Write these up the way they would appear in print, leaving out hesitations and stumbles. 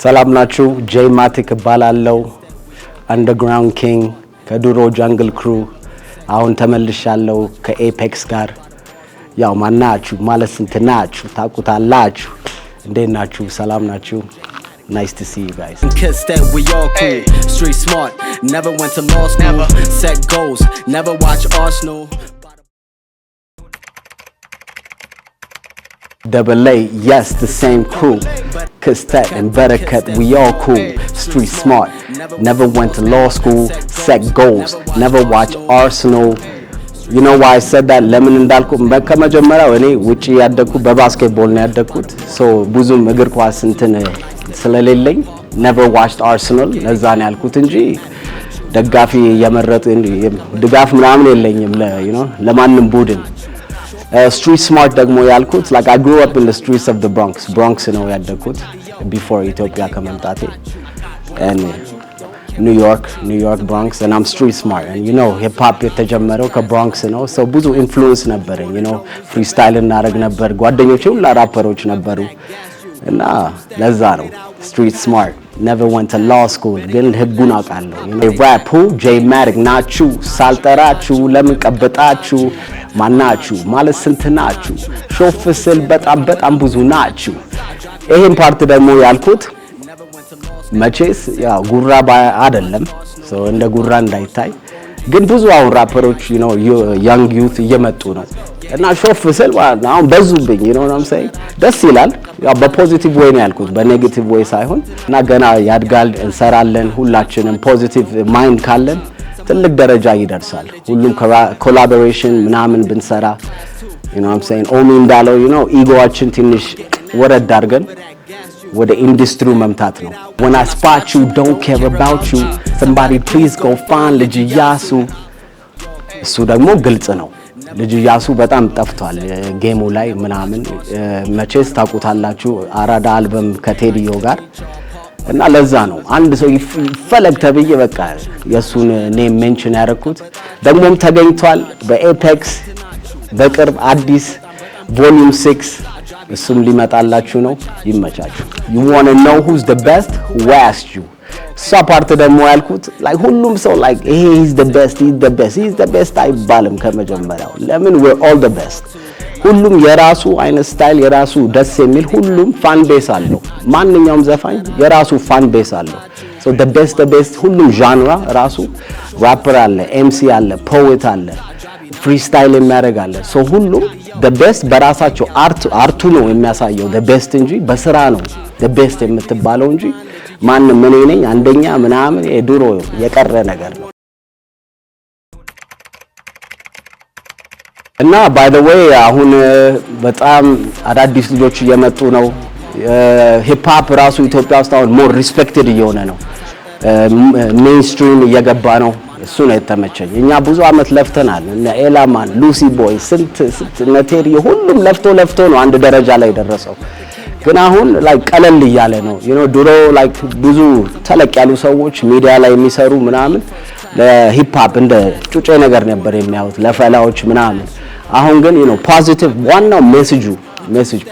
ሰላም ናችሁ ጄይ ማቲክ እባላለሁ አንደርግራውንድ ኪንግ ከዱሮ ጃንግል ክሩ አሁን ተመልሻለሁ ከኤፔክስ ጋር ያው ማናችሁ ማለት ስንትናችሁ ታቁታላችሁ እንዴት ናችሁ ሰላም ናችሁ Nice to see you guys. Kids that we all cool, street smart, never went to law school, set goals, never watch Arsenal. Double A, yes, the same crew. Kistet and Barakat, we all cool. Street smart, never went to law school, set goals, never watch Arsenal. You know why I said that? Lemon እንዳልኩ ከመጀመሪያው እኔ ውጪ ያደኩ በባስኬትቦል ነው ያደኩት so ብዙም እግር ኳስ እንትን ስለሌለኝ never watched Arsenal ለዛ ነው ያልኩት እንጂ ደጋፊ የመረጡ ድጋፍ ምናምን የለኝም you know ለማንም ቡድን street smart ደግሞ ያልኩት like I grew up in the streets of the Bronx ነው ያደኩት before Ethiopia ከመምጣቴ and New York Bronx and I'm street smart and you know hip hop የተጀመረው ከብሮንክስ ነው so ብዙ ኢንፍሉዌንስ ነበረኝ you know ፍሪስታይል እናደርግ ነበር ጓደኞቼ ሁሉ ራፐሮች ነበሩ እና ለዛ ነው street smart never went to law school ግን ህጉን አውቃለሁ you know rap who J Matic ናችሁ ሳልጠራችሁ ለምን ቀበጣችሁ ማናችሁ ማለት ስንት ናችሁ ሾፍ ስል በጣም ብዙ ናችሁ ይሄን ፓርት ደግሞ ያልኩት መቼስ ያው ጉራ አይደለም so እንደ ጉራ እንዳይታይ ግን ብዙ አሁን ራፐሮች you know young youth እየመጡ ነው እና ሾፍ ስል አሁን በዙብኝ you know what I'm saying ደስ ይላል ያው በፖዚቲቭ ወይ ነው ያልኩት በኔጌቲቭ ወይ ሳይሆን እና ገና ያድጋል እንሰራለን ሁላችንም ፖዚቲቭ ማይንድ ካለን ትልቅ ደረጃ ይደርሳል ሁሉም ኮላቦሬሽን ምናምን ብንሰራ you know what I'm saying ኦሚ እንዳለው you know ኢጎአችን ትንሽ ወረድ አድርገን ወደ ኢንዱስትሪው መምታት ነው when I spot you don't care about you somebody please go find ልጅ ያሱ እሱ ደግሞ ግልጽ ነው ልጅ ያሱ በጣም ጠፍቷል ጌሙ ላይ ምናምን መቼስ ታቁታላችሁ አራዳ አልበም ከቴዲዮ ጋር እና ለዛ ነው አንድ ሰው ይፈለግ ተብዬ በቃ የሱን ኔም ሜንሽን ያደረኩት ደግሞም ተገኝቷል በኤፔክስ በቅርብ አዲስ ቮሊዩም 6 እሱም ሊመጣላችሁ ነው ይመቻችሁ you want to know who's the best who asked you so part ደግሞ ያልኩት like ሁሉም ሰው like hey he's the best አይባልም ከመጀመሪያው ለምን we're all the best ሁሉም የራሱ አይነት ስታይል የራሱ ደስ የሚል ሁሉም ፋን ቤስ አለው ማንኛውም ዘፋኝ የራሱ ፋን ቤስ አለው so the best ሁሉም ዣንራ ራሱ ራፐር አለ ኤምሲ አለ ፖኤት አለ ፍሪስታይል የሚያደርጋለ so ሁሉም the best በራሳቸው አርቱ ነው የሚያሳየው the best እንጂ በስራ ነው the best የምትባለው እንጂ ማንም ምን ነኝ አንደኛ ምናምን የድሮ የቀረ ነገር ነው እና by the way አሁን በጣም አዳዲስ ልጆች እየመጡ ነው ሂፕ ሆፕ ራሱ ኢትዮጵያ ውስጥ አሁን more respected እየሆነ ነው ሜይንስትሪም እየገባ ነው እሱ ነው የተመቸኝ እኛ ብዙ አመት ለፍተናል እና ኤላማን ሉሲ ቦይ ስንት ነቴሪ ሁሉም ለፍቶ ነው አንድ ደረጃ ላይ ደረሰው ግን አሁን like ቀለል ይያለ ነው you know ድሮ like ብዙ ተለቅ ያሉ ሰዎች ሚዲያ ላይ የሚሰሩ ምናምን ለሂፕ ሆፕ እንደ ጩጬ ነገር ነበር የሚያዩት ለፈላዎች ምናምን አሁን ግን you know ፖዚቲቭ ዋናው ሜሴጅ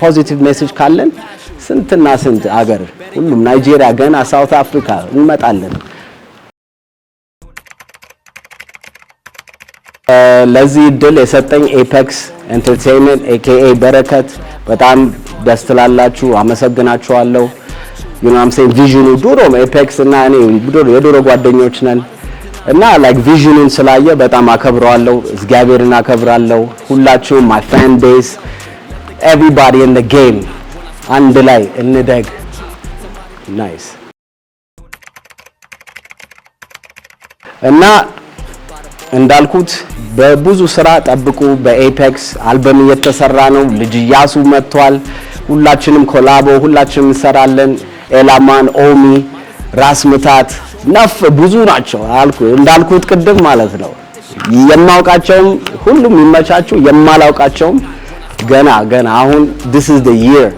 ፖዚቲቭ ሜሴጅ ካለን ስንትና ስንት አገር ሁሉም ናይጄሪያ ገና ሳውት አፍሪካ እንመጣለን ለዚህ ድል የሰጠኝ ኤፔክስ ኤንተርቴይንመንት AKA በረከት በጣም ደስ ትላላችሁ አመሰግናችኋለሁ you know I'm saying ቪዥኑ ዱሮ ኤፔክስ እና እኔ የዱሮ ጓደኞች ነን እና like ቪዥኑን ስላየ በጣም አከብረዋለሁ እግዚአብሔርን አከብራለሁ ሁላችሁም my fan base everybody in the game አንድ ላይ እንደግ nice እና እንዳልኩት በብዙ ስራ ጠብቁ በኤፔክስ አልበም እየተሰራ ነው ልጅ ያሱ መጥቷል ሁላችንም ኮላቦ ሁላችንም እንሰራለን ኤላማን ኦሚ ራስ ምታት ነፍ ብዙ ናቸው አልኩ እንዳልኩት ቅድም ማለት ነው የማውቃቸውም ሁሉም ይመቻቹ የማላውቃቸውም ገና አሁን this is the year